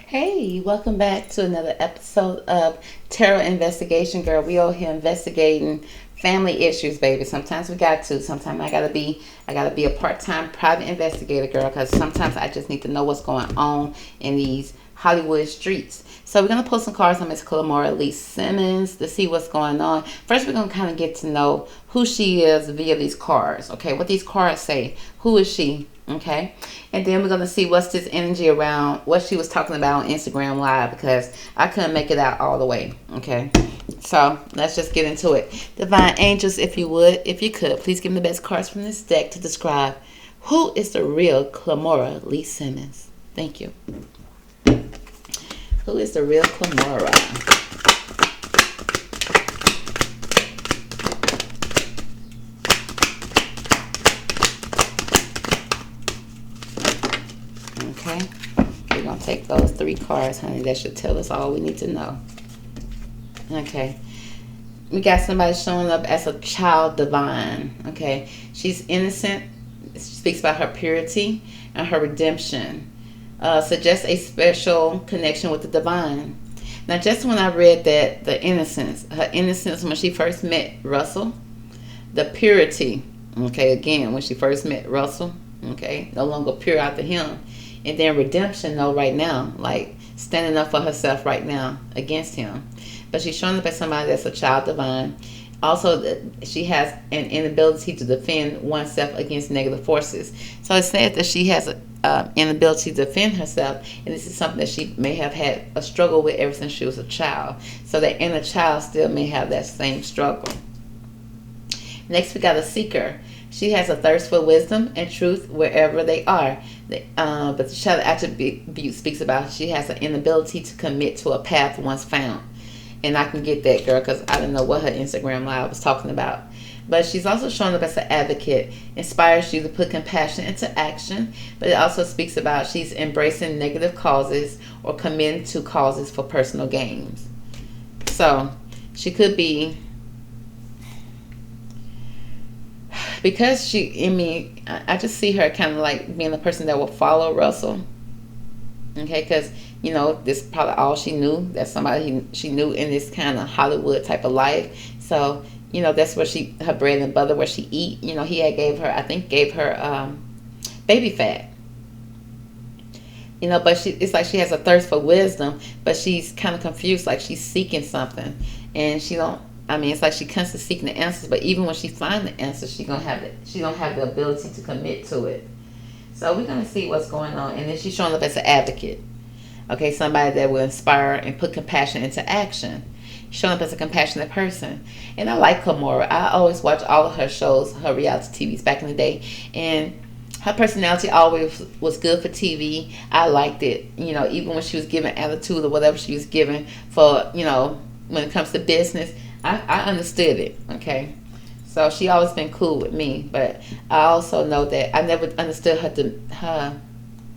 Hey, welcome back to another episode of Tarot Investigation. Girl, we all here investigating family issues, baby. Sometimes we got to. Sometimes I gotta be a part-time private investigator, girl, because sometimes I just need to know what's going on in these Hollywood streets. So we're gonna pull some cards on Miss Kimora Lee Simmons to see what's going on. First, we're gonna kind of get to know who she is via these cards. Okay, what these cards say. Who is she? Okay, and then we're going to see what's this energy around what she was talking about on Instagram Live, because I couldn't make it out all the way. Okay, so let's just get into it. Divine angels, if you could, please give me the best cards from this deck to describe who is the real Kimora Lee Simmons. Thank you. Who is the real Kimora? Okay, we're going to take those three cards, honey. That should tell us all we need to know. Okay, we got somebody showing up as a child divine. Okay, she's innocent. She speaks about her purity and her redemption. Suggests a special connection with the divine. Now, just when I read that, her innocence when she first met Russell, the purity, okay, again, when she first met Russell, okay, no longer pure after him. And then redemption, no, right now, like standing up for herself right now against him. But she's showing up as somebody that's a child divine. Also, she has an inability to defend oneself against negative forces. So it says that she has an inability to defend herself, and this is something that she may have had a struggle with ever since she was a child. So that inner child still may have that same struggle. Next, we got a seeker. She has a thirst for wisdom and truth wherever they are. But the shadow attribute speaks about she has an inability to commit to a path once found. And I can get that, girl, because I didn't know what her Instagram Live was talking about. But she's also shown up as an advocate, inspires you to put compassion into action. But it also speaks about she's embracing negative causes or committing to causes for personal gains. So she could be, because I just see her kind of like being the person that will follow Russell. Okay, because, this is probably all she knew. That's somebody she knew in this kind of Hollywood type of life. So, that's where her bread and butter, where she eat. He had gave her baby fat. But it's like she has a thirst for wisdom, but she's kind of confused, like she's seeking something. And it's like she constantly seeking the answers, but even when she finds the answers, she don't have the ability to commit to it. So we're gonna see what's going on, and then she's showing up as an advocate. Okay, somebody that will inspire and put compassion into action. Showing up as a compassionate person, and I like Kimora. I always watch all of her shows, her reality TVs back in the day, and her personality always was good for TV. I liked it, even when she was giving attitude or whatever she was giving for, when it comes to business. I understood it, okay? So she always been cool with me, but I also know that I never understood her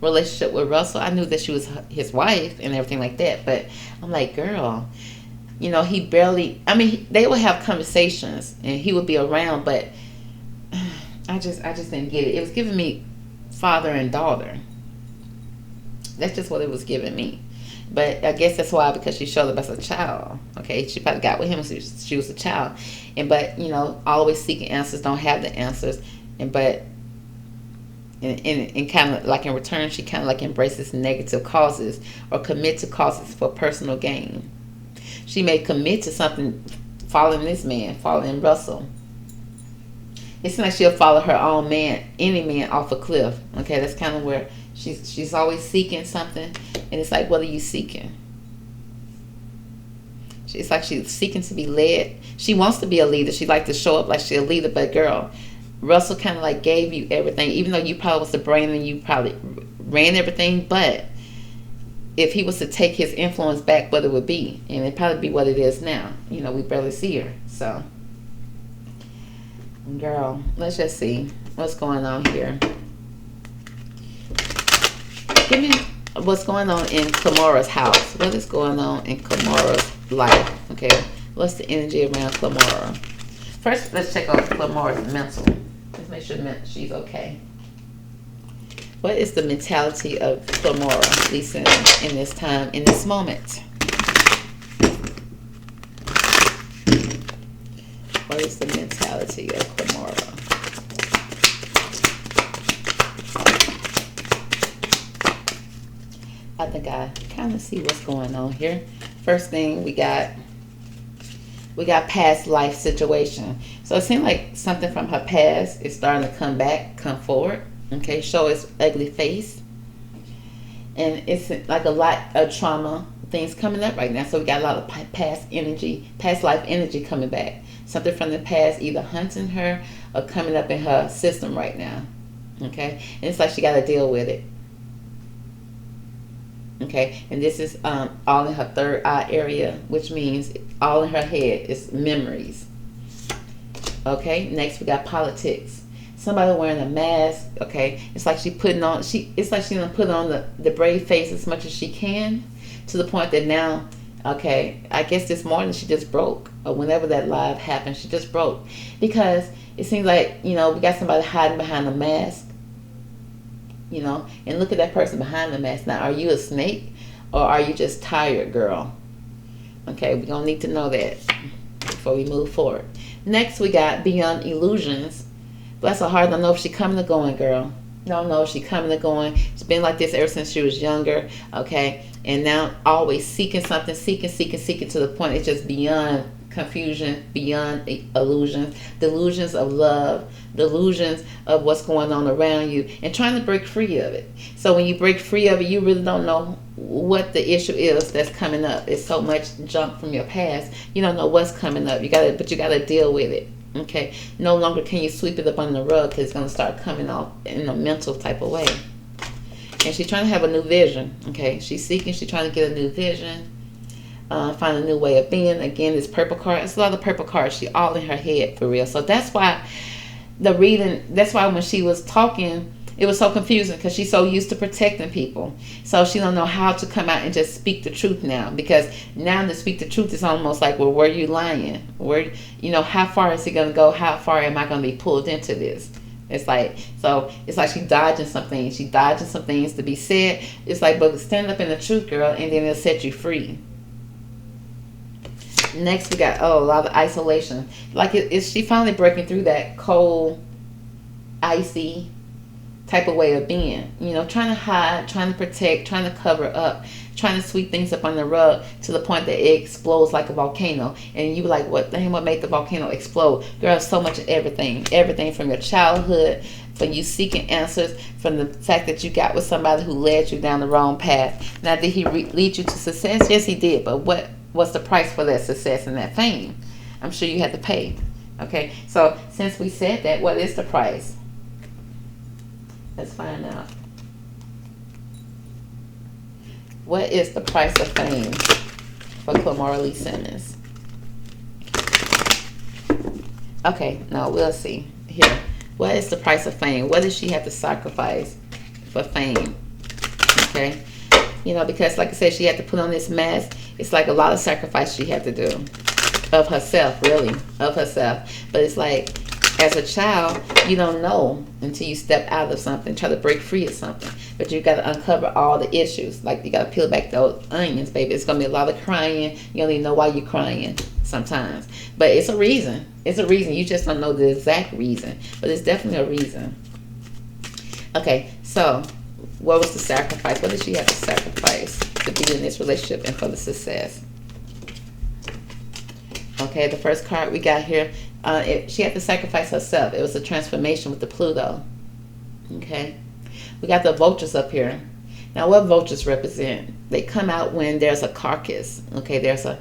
relationship with Russell. I knew that she was his wife and everything like that, but I'm like, girl, he barely, they would have conversations and he would be around, but I just didn't get it. It was giving me father and daughter. That's just what it was giving me. But I guess that's why, because she showed up as a child. Okay, she probably got with him when she was a child, but always seeking answers, don't have the answers, and kind of like in return, she kind of like embraces negative causes or commit to causes for personal gain. She may commit to something, following this man, following Russell. It's like she'll follow her own man, any man, off a cliff. Okay, that's kind of where she's always seeking something, and it's like, what are you seeking? It's like she's seeking to be led. She wants to be a leader. She likes to show up like she's a leader, but girl, Russell kind of like gave you everything, even though you probably was the brain and you probably ran everything. But if he was to take his influence back, what it would be, and it'd probably be what it is now. We barely see her. So, girl, let's just see what's going on here. Give me what's going on in Kimora's house. What is going on in Kimora's life? Okay, what's the energy around Kimora? First, let's check out Kimora's mental. Let's make sure she's okay. What is the mentality of Kimora, Lisa, in this time, in this moment? What is the mentality of Kimora? I think I kind of see what's going on here. First thing we got past life situation. So it seems like something from her past is starting to come back, come forward. Okay, show its ugly face. And it's like a lot of trauma things coming up right now. So we got a lot of past energy, past life energy coming back. Something from the past either hunting her or coming up in her system right now. Okay, and it's like she got to deal with it. Okay, and this is all in her third eye area, which means all in her head is memories. Okay, next we got politics. Somebody wearing a mask. Okay, it's like it's like she gonna put on the brave face as much as she can, to the point that now, okay, I guess this morning she just broke, or whenever that live happened, she just broke, because it seems like, you know, we got somebody hiding behind a mask. You know, and look at that person behind the mask. Now, are you a snake, or are you just tired, girl? Okay, we're gonna need to know that before we move forward. Next, we got beyond illusions. Bless her heart. I don't know if she coming or going, girl. Don't know if she coming or going. It's been like this ever since she was younger. Okay, and now always seeking something, seeking to the point it's just beyond confusion, beyond illusions, delusions of love, delusions of what's going on around you, and trying to break free of it. So when you break free of it, you really don't know what the issue is that's coming up. It's so much junk from your past, you don't know what's coming up. You gotta deal with it. Okay, no longer can you sweep it up under the rug, because it's going to start coming off in a mental type of way. And she's trying to have a new vision. Okay, she's seeking, she's trying to get a new vision, find a new way of being. Again, this purple card, it's a lot of purple cards. She all in her head for real. So that's why when she was talking, it was so confusing, because she's so used to protecting people. So she don't know how to come out and just speak the truth now, because now to speak the truth is almost like, well, were you lying? Where, you know, how far is it going to go? How far am I going to be pulled into this? It's like she dodging some things. She dodging some things to be said. It's like, but stand up in the truth, girl, and then it'll set you free. Next, we got, a lot of isolation. Like, is she finally breaking through that cold, icy type of way of being, you know, trying to hide, trying to protect, trying to cover up, trying to sweep things up on the rug, to the point that it explodes like a volcano. And you be like, what made the volcano explode? Girl, so much of everything from your childhood, from you seeking answers, from the fact that you got with somebody who led you down the wrong path. Now, did he lead you to success? Yes, he did. But what's the price for that success and that fame? I'm sure you had to pay. Okay, so since we said that, what is the price? Let's find out. What is the price of fame for Kimora Simmons? Okay, no, we'll see. Here. What is the price of fame? What does she have to sacrifice for fame? Okay. You know, because like I said, she had to put on this mask. It's like a lot of sacrifice she had to do. Of herself, really. Of herself. But it's like, as a child, you don't know until you step out of something, try to break free of something. But you got to uncover all the issues. Like, you got to peel back those onions, baby. It's going to be a lot of crying. You don't even know why you're crying sometimes. But it's a reason. It's a reason. You just don't know the exact reason. But it's definitely a reason. Okay, so what was the sacrifice? What did she have to sacrifice to be in this relationship and for the success? Okay, the first card we got here, she had to sacrifice herself. It was a transformation with the Pluto. Okay, we got the vultures up here. Now, what vultures represent? They come out when there's a carcass. Okay, there's a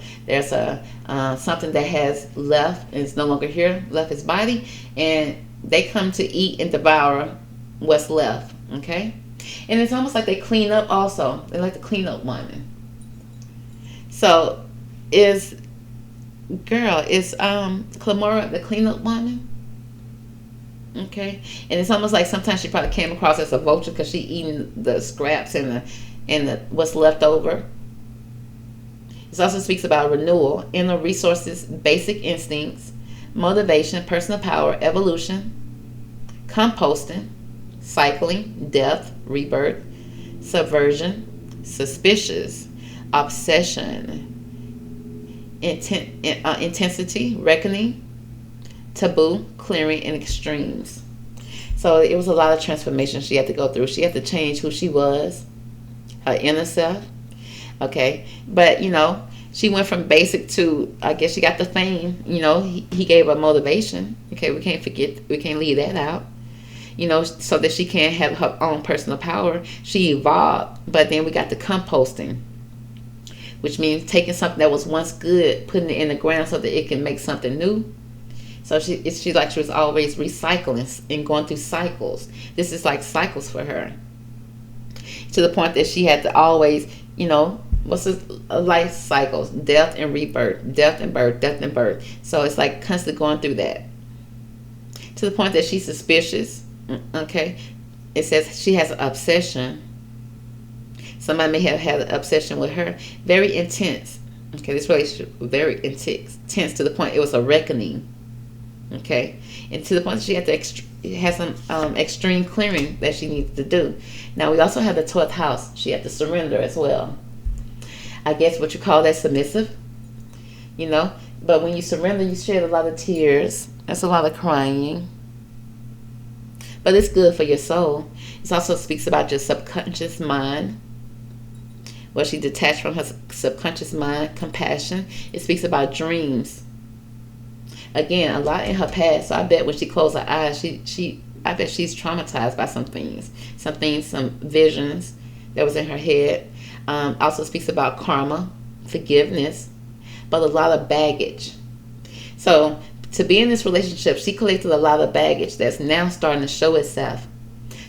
something that has left and it's no longer here, left his body, and they come to eat and devour what's left. Okay, and it's almost like they clean up. Also, they like to clean up women. So, is Kimora the cleanup woman? Okay, and it's almost like sometimes she probably came across as a vulture because she eating the scraps and the what's left over. It also speaks about renewal, inner resources, basic instincts, motivation, personal power, evolution, composting. cycling, death, rebirth, subversion, suspicious, obsession, intensity, reckoning, taboo, clearing, and extremes. So it was a lot of transformation she had to go through. She had to change who she was, her inner self. Okay, but she went from basic to, I guess she got the fame. He gave her motivation. Okay, we can't leave that out. So that she can have her own personal power. She evolved, but then we got the composting, which means taking something that was once good, putting it in the ground so that it can make something new. So she was always recycling and going through cycles. This is like cycles for her, to the point that she had to always, what's this, life cycles, death and rebirth, death and birth, death and birth. So it's like constantly going through that, to the point that she's suspicious. Okay, it says she has an obsession. Somebody may have had an obsession with her, very intense. Okay, this relationship was very intense, to the point it was a reckoning. Okay, and to the point that she had to have some extreme clearing that she needs to do. Now we also have the 12th house. She had to surrender as well. I guess what you call that submissive. But when you surrender, you shed a lot of tears. That's a lot of crying. But it's good for your soul. It also speaks about your subconscious mind. Well, she detached from her subconscious mind, compassion. It speaks about dreams. Again, a lot in her past. So I bet when she closed her eyes, I bet she's traumatized by some things, some visions that was in her head. Also speaks about karma, forgiveness, but a lot of baggage. So to be in this relationship, she collected a lot of baggage that's now starting to show itself,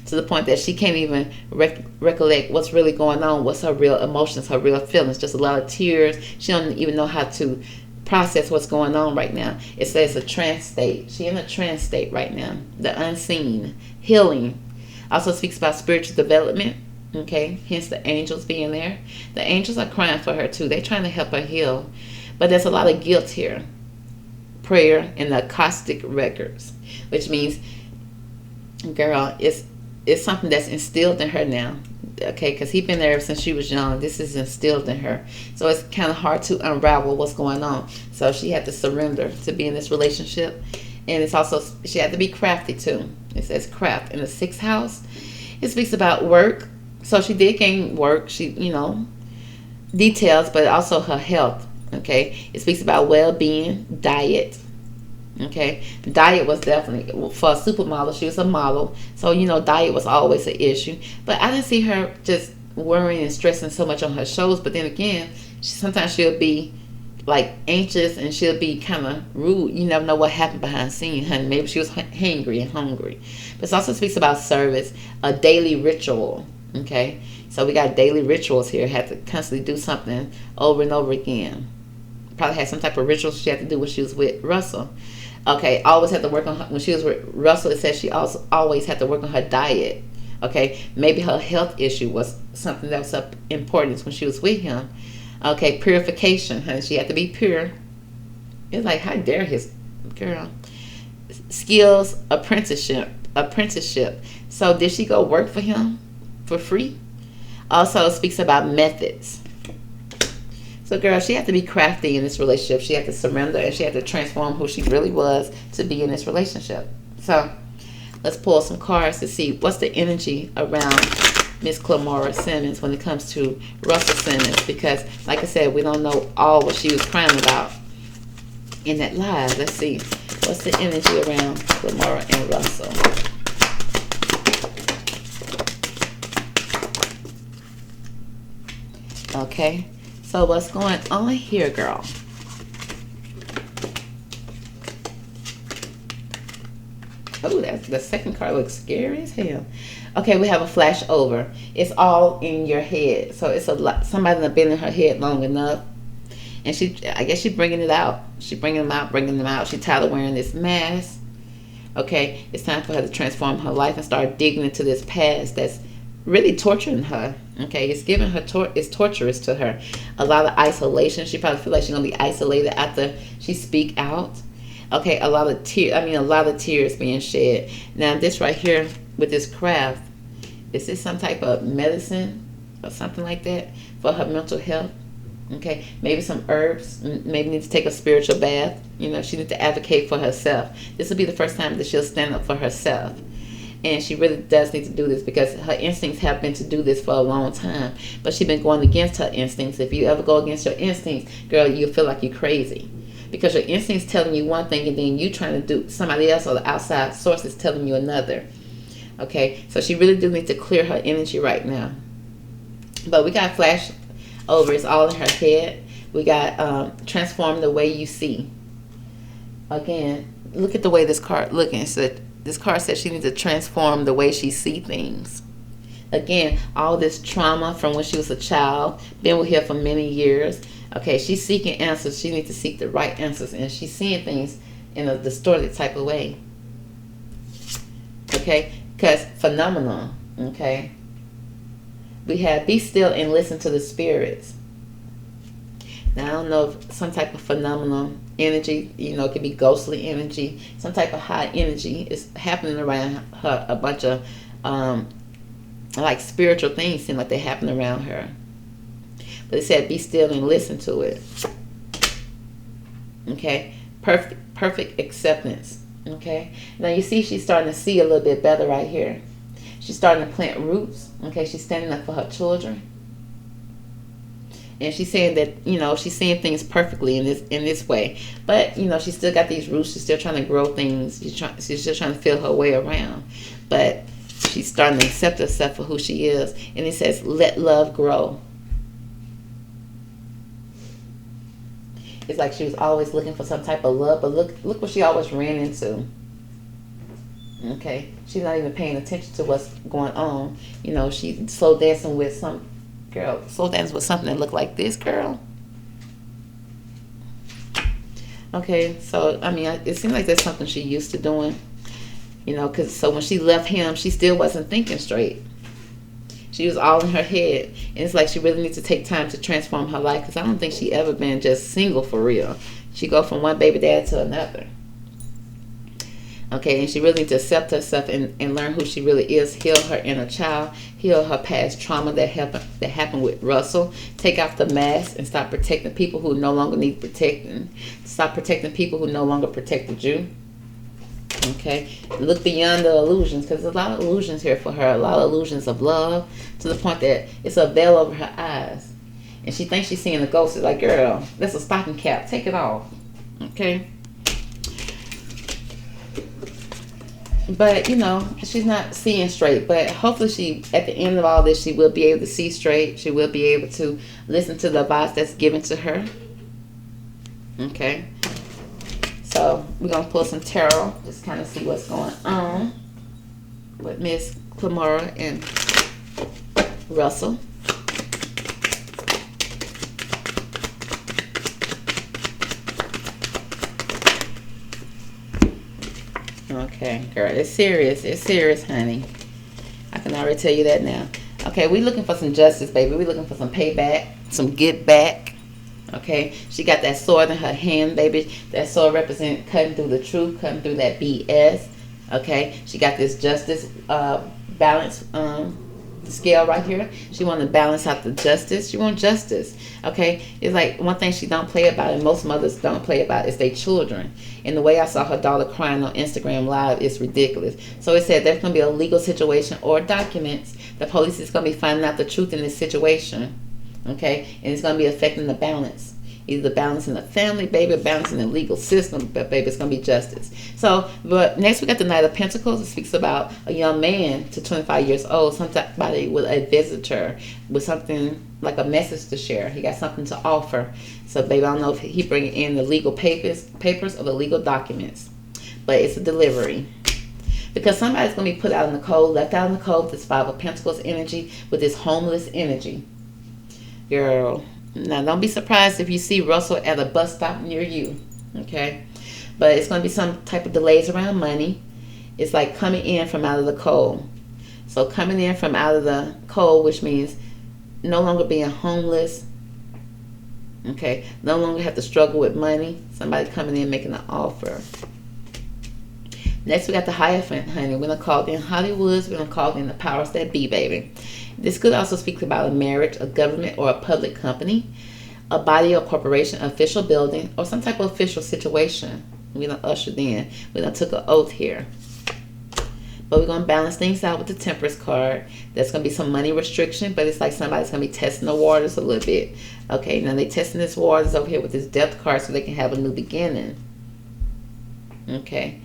to the point that she can't even recollect what's really going on, what's her real emotions, her real feelings, just a lot of tears. She don't even know how to process what's going on right now. It says a trance state. She's in a trance state right now. The unseen, healing. Also speaks about spiritual development. Okay, hence the angels being there. The angels are crying for her too. They're trying to help her heal. But there's a lot of guilt here. Prayer and the Akashic records, which means, girl, it's something that's instilled in her now. Okay, because he's been there ever since she was young. This is instilled in her. So it's kind of hard to unravel what's going on. So she had to surrender to be in this relationship. And it's also, she had to be crafty too. It says craft in the 6th house. It speaks about work. So she did gain work. She, details, but also her health. Okay, it speaks about well-being, diet. Okay, diet was definitely, for a supermodel, she was a model, so diet was always an issue. But I didn't see her just worrying and stressing so much on her shows. But then again, sometimes she'll be like anxious and she'll be kind of rude. You never know what happened behind the scene, honey. Maybe she was hangry and hungry. But it also speaks about service, a daily ritual. Okay, so we got daily rituals here. Had to constantly do something over and over again. Probably had some type of rituals she had to do when she was with Russell. Okay, always had to work on her, when she was with Russell, it says she also always had to work on her diet. Okay, maybe her health issue was something that was of importance when she was with him. Okay, purification, honey. She had to be pure. It's like, how dare his girl. Skills, apprenticeship. So did she go work for him for free? Also speaks about methods. So girl, she had to be crafty in this relationship. She had to surrender and she had to transform who she really was to be in this relationship. So let's pull some cards to see what's the energy around Miss Kimora Simmons when it comes to Russell Simmons. Because like I said, we don't know all what she was crying about in that live. Let's see. What's the energy around Kimora and Russell? Okay. So what's going on here, girl? Oh, the second card looks scary as hell. Okay, we have a flash over. It's all in your head. So it's a lot. Somebody that's been in her head long enough, and I guess she's bringing it out. She's bringing them out. She's tired of wearing this mask. Okay, it's time for her to transform her life and start digging into this past that's really torturing her. Okay, it's giving her it's torturous to her. A lot of isolation. She probably feels like she's gonna be isolated after she speak out. Okay, a lot of tears being shed. Now this right here, with this craft. Is this some type of medicine or something like that for her mental health? Okay, maybe some herbs. Maybe need to take a spiritual bath. You know, she needs to advocate for herself. This will be the first time that she'll stand up for herself. And she really does need to do this because her instincts have been to do this for a long time. But she's been going against her instincts. If you ever go against your instincts, girl, you'll feel like you're crazy. Because your instincts telling you one thing and then you trying to do somebody else or the outside sources telling you another. Okay, so she really do need to clear her energy right now. But we got flash over. It's all in her head. We got transform the way you see. Again, look at the way this card looking. So this card says she needs to transform the way she see things. Again, all this trauma from when she was a child, been with her for many years. Okay, she's seeking answers. She needs to seek the right answers, and she's seeing things in a distorted type of way. Okay, because phenomenon. Okay, we have be still and listen to the spirits. Now I don't know if some type of phenomenal energy, you know, it could be ghostly energy, some type of high energy is happening around her. A bunch of like spiritual things seem like they happen around her. But it said be still and listen to it. Okay, perfect acceptance. Okay, now you see she's starting to see a little bit better right here. She's starting to plant roots. Okay, she's standing up for her children. And she's saying that, you know, she's seeing things perfectly in this way. But, you know, she's still got these roots. She's still trying to grow things. She's still trying to feel her way around. But she's starting to accept herself for who she is. And it says, let love grow. It's like she was always looking for some type of love. But look what she always ran into. Okay? She's not even paying attention to what's going on. You know, she's slow dancing with some... Girl, slow dance with something that looked like this, girl. Okay, so, I mean, it seems like that's something she used to doing. You know, because so when she left him, she still wasn't thinking straight. She was all in her head. And it's like she really needs to take time to transform her life. Because I don't think she ever been just single for real. She go from one baby dad to another. Okay, and she really needs to accept herself and learn who she really is. Heal her inner child. Heal her past trauma that happened with Russell. Take off the mask and stop protecting people who no longer need protecting. Stop protecting people who no longer protected you. Okay, look beyond the illusions, because there's a lot of illusions here for her. A lot of illusions of love, to the point that it's a veil over her eyes, and she thinks she's seeing a ghost. It's like, girl, that's a stocking cap. Take it off. Okay. But, you know, she's not seeing straight. But hopefully she, at the end of all this, she will be able to see straight. She will be able to listen to the advice that's given to her. Okay. So we're going to pull some tarot. Just kind of see what's going on with Miss Kimora and Russell. Okay, girl, it's serious. It's serious, honey. I can already tell you that now. Okay, we looking for some justice, baby. We looking for some payback, some get back. Okay, she got that sword in her hand, baby. That sword represents cutting through the truth, cutting through that BS. Okay, she got this justice balance scale right here. She want to balance out the justice. She want justice. Okay, it's like one thing she don't play about, and most mothers don't play about, is their children. And the way I saw her daughter crying on Instagram Live is ridiculous. So it said there's going to be a legal situation or documents. The police is going to be finding out the truth in this situation. Okay, and it's going to be affecting the balance. Either the balance in the family, baby, or balance in the legal system, but baby, it's going to be justice. So, but next we got the Knight of Pentacles. It speaks about a young man to 25 years old, somebody with a visitor, with something like a message to share. He got something to offer. So, baby, I don't know if he bringing in the legal papers or the legal documents, but it's a delivery. Because somebody's going to be put out in the cold, left out in the cold with this Five of Pentacles energy, with this homeless energy. Girl, now don't be surprised if you see Russell at a bus stop near you. Okay, but it's going to be some type of delays around money. It's like coming in from out of the cold. So coming in from out of the cold, which means no longer being homeless. Okay, no longer have to struggle with money. Somebody coming in making an offer. Next, we got the Hierophant, honey. We're going to call in Hollywoods. We're going to call in the powers that be, baby. This could also speak about a marriage, a government, or a public company, a body or corporation, official building, or some type of official situation. We done ushered in. We done took an oath here. But we're going to balance things out with the Temperance card. There's going to be some money restriction, but it's like somebody's going to be testing the waters a little bit. Okay, now they testing this waters over here with this Death card so they can have a new beginning. Okay,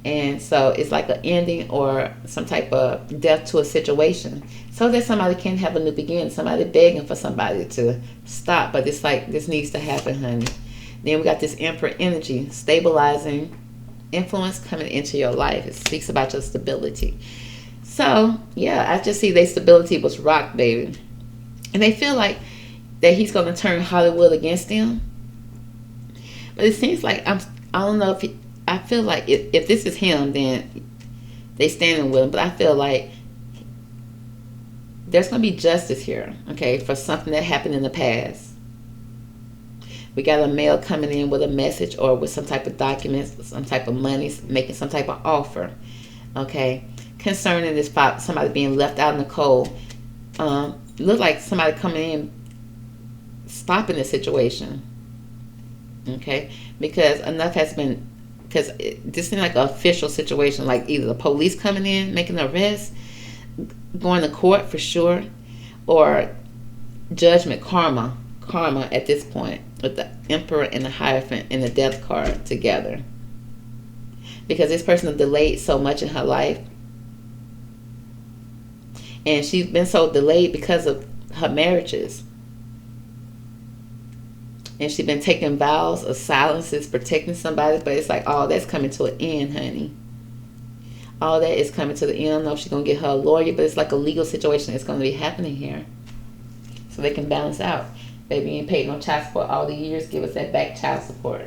and so it's like an ending or some type of death to a situation so that somebody can have a new beginning. Somebody begging for somebody to stop, but it's like this needs to happen, honey. Then we got this Emperor energy, stabilizing influence coming into your life. It speaks about your stability. So yeah, I just see their stability was rocked, baby, and they feel like that he's going to turn Hollywood against them. But it seems like I don't know if I feel like if this is him, then they standing with him. But I feel like there's going to be justice here, okay, for something that happened in the past. We got a male coming in with a message or with some type of documents, some type of money, making some type of offer, okay, concerning this somebody being left out in the cold. Look like somebody coming in, stopping the situation, okay, because enough has been, because this seems like an official situation, like either the police coming in, making an arrest, going to court for sure, or judgment, karma at this point, with the Emperor and the Hierophant and the Death card together. Because this person delayed so much in her life, and she's been so delayed because of her marriages, and she's been taking vows of silences, protecting somebody, but it's like all that's coming to an end, honey. All that is coming to the end. I don't know if she's going to get her a lawyer, but it's like a legal situation that's going to be happening here, so they can balance out. Baby ain't paid no child support all the years. Give us that back child support.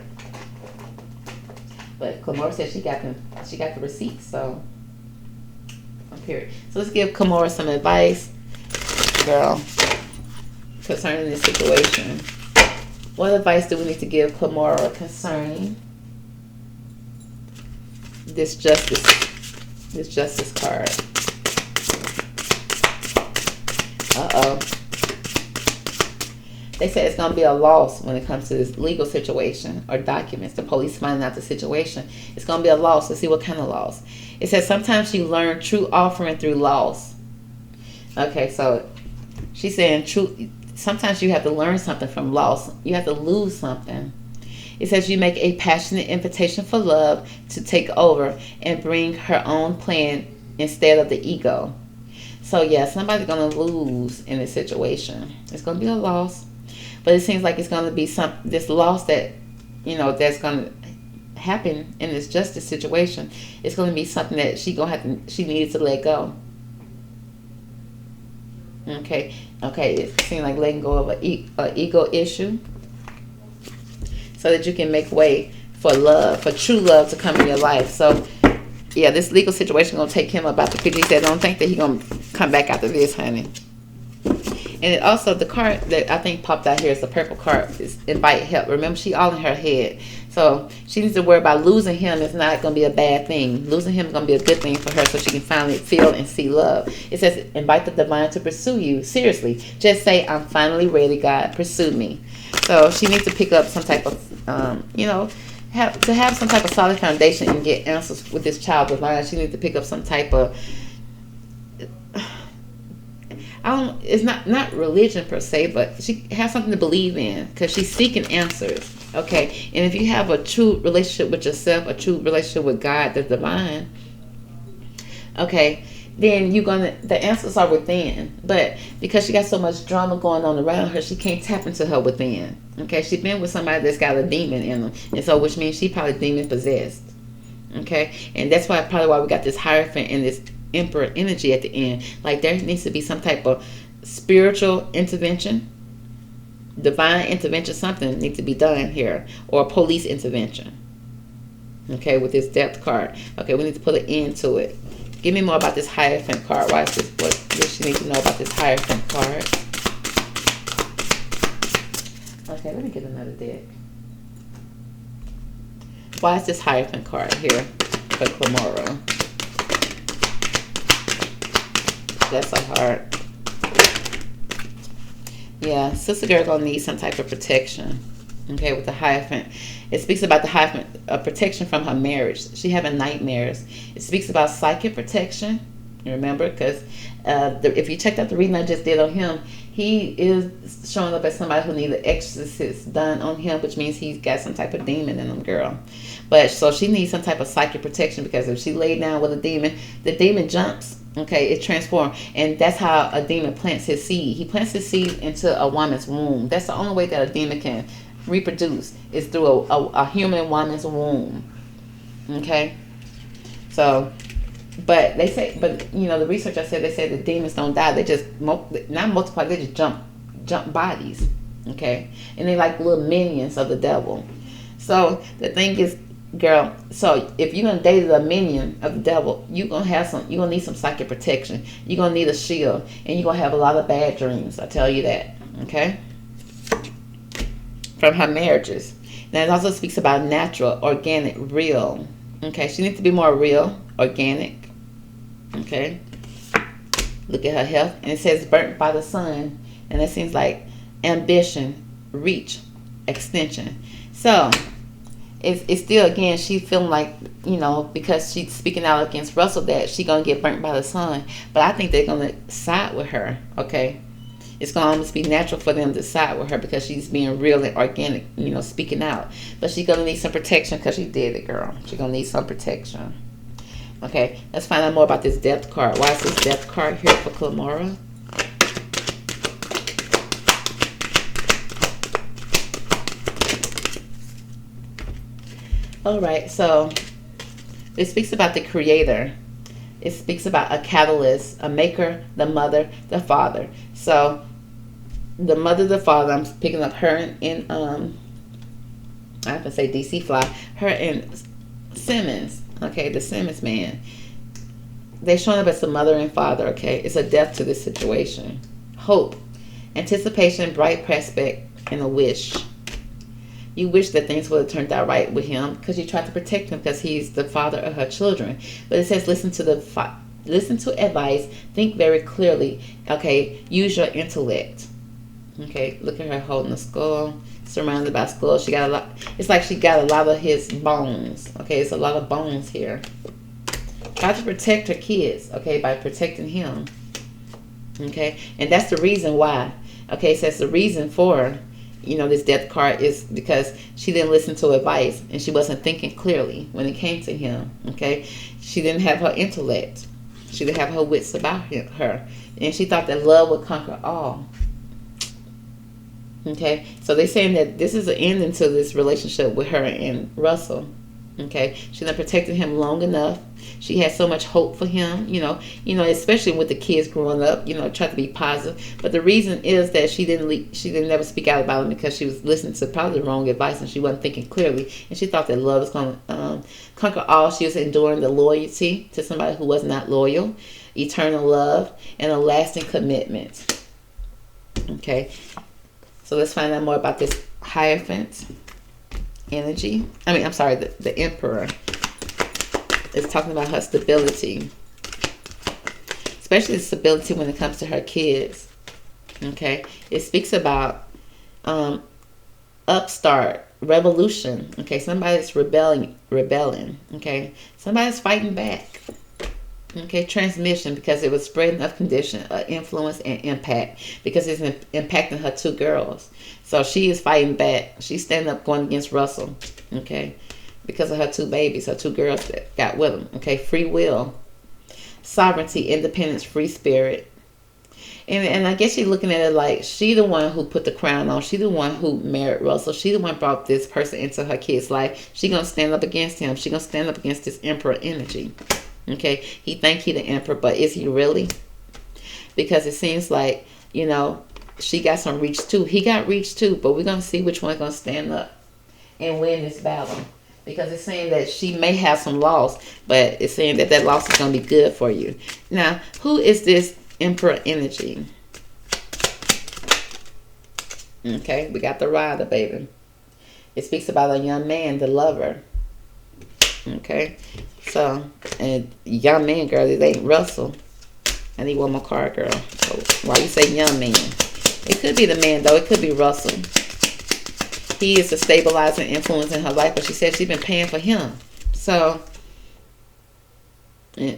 But Kimora said she got the receipts, so period. So let's give Kimora some advice, girl, concerning this situation. What advice do we need to give Kimora concerning this justice card? Uh-oh. They said it's going to be a loss when it comes to this legal situation or documents. The police finding out the situation. It's going to be a loss. Let's see what kind of loss. It says sometimes you learn true offering through loss. Okay, so she's saying sometimes you have to learn something from loss. You have to lose something. It says you make a passionate invitation for love to take over and bring her own plan instead of the ego. So yeah, somebody's going to lose in this situation. It's going to be a loss. But it seems like it's going to be this loss that, that's going to happen in this justice situation. It's going to be something that she needs to let go. Okay. It seems like letting go of an ego issue, so that you can make way for love, for true love to come in your life. So yeah, this legal situation going to take him about the 50. He said, don't think that he's going to come back after this, honey. And it also, the card that I think popped out here is the purple card, is invite help. Remember, she all in her head. So she needs to worry about losing him. It's not going to be a bad thing. Losing him is going to be a good thing for her, so she can finally feel and see love. It says, invite the divine to pursue you. Seriously. Just say, I'm finally ready, God. Pursue me. So she needs to pick up some type of, have some type of solid foundation and get answers with this child divine. She needs to pick up some type of, it's not religion per se, but she has something to believe in, because she's seeking answers. Okay, and if you have a true relationship with yourself, a true relationship with God, the divine, okay, then the answers are within. But because she got so much drama going on around her, she can't tap into her within. Okay, she's been with somebody that's got a demon in them, and so which means she probably demon possessed. Okay, and that's probably why we got this Hierophant and this Emperor energy at the end. Like there needs to be some type of spiritual intervention, divine intervention, something needs to be done here, or police intervention. Okay, with this Death card. Okay, we need to put an end to it. Give me more about this Hierophant card. Why is this? What does she need to know about this Hierophant card? Okay, let me get another deck. Why is this Hierophant card here? for Kimora. That's a heart. Yeah, sister girl gonna need some type of protection. Okay, with the Hierophant. It speaks about the Hierophant, protection from her marriage. She having nightmares. It speaks about psychic protection. Remember, because if you checked out the reading I just did on him, he is showing up as somebody who needs an exorcist done on him, which means he's got some type of demon in him, girl. But so she needs some type of psychic protection, because if she laid down with a demon, the demon jumps. Okay, it transforms, and that's how a demon plants his seed. He plants his seed into a woman's womb. That's the only way that a demon can reproduce, is through a human woman's womb. Okay, so, but they say, but you know, the research I said, they say the demons don't die. They just not multiply. They just jump bodies. Okay, and they like little minions of the devil. So the thing is, girl, so if you're gonna date a minion of the devil, you're gonna need some psychic protection. You're gonna need a shield, and you're gonna have a lot of bad dreams. I tell you that. Okay, from her marriages. Now it also speaks about natural, organic, real. Okay, she needs to be more real, organic. Okay, look at her health, and it says burnt by the sun, and that seems like ambition, reach, extension. So it's still, again, she's feeling like, you know, because she's speaking out against Russell, that she's gonna get burnt by the sun. But I think they're gonna side with her. Okay, it's gonna almost be natural for them to side with her, because she's being real and organic, you know, speaking out. But she's gonna need some protection, because she did it, girl. She's gonna need some protection. Okay, let's find out more about this Death card. Why is this Death card here for Kimora? All right, so it speaks about the creator. It speaks about a catalyst, a maker, the mother, the father. So the mother, the father, I'm picking up her in I have to say DC Fly, her and Simmons. Okay, the Simmons man. They're showing up as the mother and father. Okay, it's a death to this situation. Hope, anticipation, bright prospect, and a wish. You wish that things would have turned out right with him, because you tried to protect him, because he's the father of her children. But it says listen to advice, think very clearly. Okay, use your intellect. Okay, look at her holding a skull, surrounded by skulls. She got a lot. It's like she got a lot of his bones. Okay, it's a lot of bones here. Try to protect her kids. Okay, by protecting him. Okay, and that's the reason why. Okay, so that's the reason for, you know, this Death card is because she didn't listen to advice, and she wasn't thinking clearly when it came to him. Okay, she didn't have her intellect. She didn't have her wits about her, and she thought that love would conquer all. Okay, so they're saying that this is an ending to this relationship with her and Russell. Okay, she done protected him long enough. She had so much hope for him, you know, especially with the kids growing up, you know, try to be positive. But the reason is that she didn't never speak out about him, because she was listening to probably the wrong advice, and she wasn't thinking clearly, and she thought that love was going to conquer all. She was enduring the loyalty to somebody who was not loyal, eternal love, and a lasting commitment. Okay, so let's find out more about this Hierophant energy. I'm sorry, the Emperor. It's talking about her stability, especially the stability when it comes to her kids. Okay, it speaks about upstart, revolution. Okay, somebody's rebelling. Okay, somebody's fighting back. Okay, transmission, because it was spreading of condition, influence, and impact, because it's impacting her two girls. So she is fighting back. She's standing up, going against Russell. Okay, because of her two babies, her two girls that got with him. Okay, free will, sovereignty, independence, free spirit. And I guess she's looking at it like she the one who put the crown on. She the one who married Russell. She the one brought this person into her kid's life. She gonna stand up against him. She gonna stand up against this Emperor energy. Okay, he think he the Emperor, but is he really? Because it seems like, you know, she got some reach too. He got reach too, but we're gonna see which one's gonna stand up and win this battle. Because it's saying that she may have some loss, but it's saying that that loss is gonna be good for you. Now, who is this Emperor energy? Okay, we got the Rider, baby. It speaks about a young man, the lover. Okay, So, and young man, girl, it ain't Russell. I need one more card, girl. So, why you say young man? It could be the man, though. It could be Russell. He is a stabilizing influence in her life, but she said she's been paying for him. So, yeah.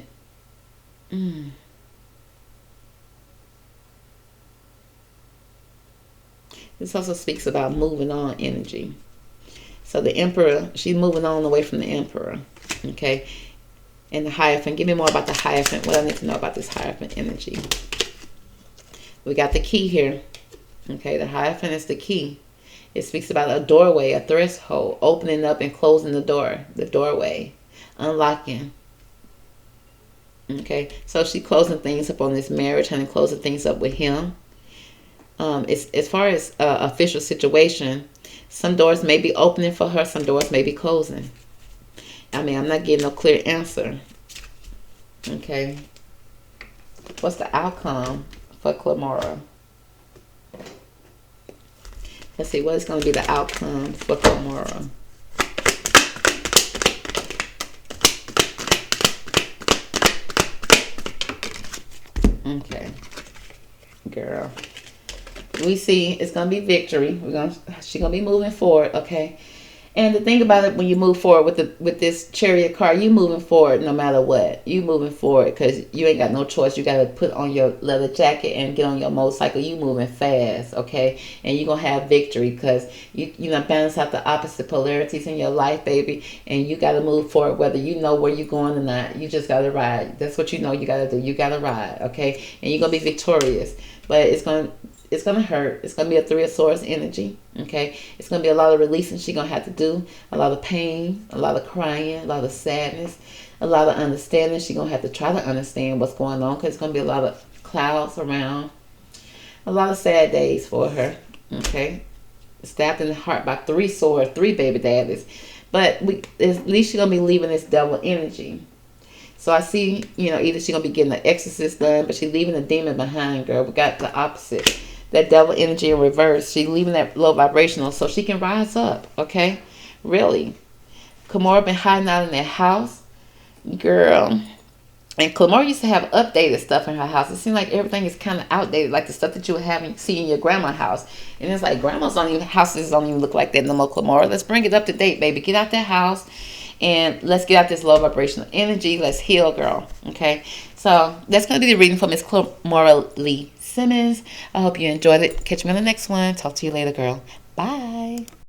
This also speaks about moving on energy. So the Emperor, she's moving on away from the Emperor. Okay. And the Hierophant. Give me more about the Hierophant. What I need to know about this Hierophant energy. We got the key here. Okay. The Hierophant is the key. It speaks about a doorway, a threshold, opening up and closing the door. The doorway. Unlocking. Okay. So she's closing things up on this marriage, honey, closing things up with him. As far as official situation, some doors may be opening for her, some doors may be closing. I mean, I'm not getting no clear answer. Okay. What's the outcome for Kimora? Let's see, what is going to be the outcome for Kimora? Okay. Girl. We see it's gonna be victory. She's gonna be moving forward, okay. And the thing about it, when you move forward with this Chariot card, you moving forward no matter what. You moving forward because you ain't got no choice. You gotta put on your leather jacket and get on your motorcycle. You moving fast, okay. And you gonna have victory because you know balance out the opposite polarities in your life, baby. And you gotta move forward whether you know where you're going or not. You just gotta ride. That's what you know you gotta do. You gotta ride, okay. And you're gonna be victorious. But it's gonna hurt. It's gonna be a Three of Swords energy. Okay, it's gonna be a lot of releasing she's gonna have to do, a lot of pain, a lot of crying, a lot of sadness, a lot of understanding. She's gonna have to try to understand what's going on because it's gonna be a lot of clouds around, a lot of sad days for her. Okay, stabbed in the heart by 3 swords, 3 baby daddies. But at least she's gonna be leaving this devil energy. So I see, you know, either she's going to be getting the exorcist done, but she's leaving the demon behind, girl. We got the opposite. That devil energy in reverse. She's leaving that low vibrational so she can rise up, okay? Really. Kimora been hiding out in that house. Girl. And Kimora used to have updated stuff in her house. It seems like everything is kind of outdated, like the stuff that you would see in your grandma's house. And it's like houses don't even look like that no more, Kimora. Let's bring it up to date, baby. Get out that house. And let's get out this low vibrational energy. Let's heal, girl. Okay. So that's going to be the reading for Miss Kimora Lee Simmons. I hope you enjoyed it. Catch me on the next one. Talk to you later, girl. Bye.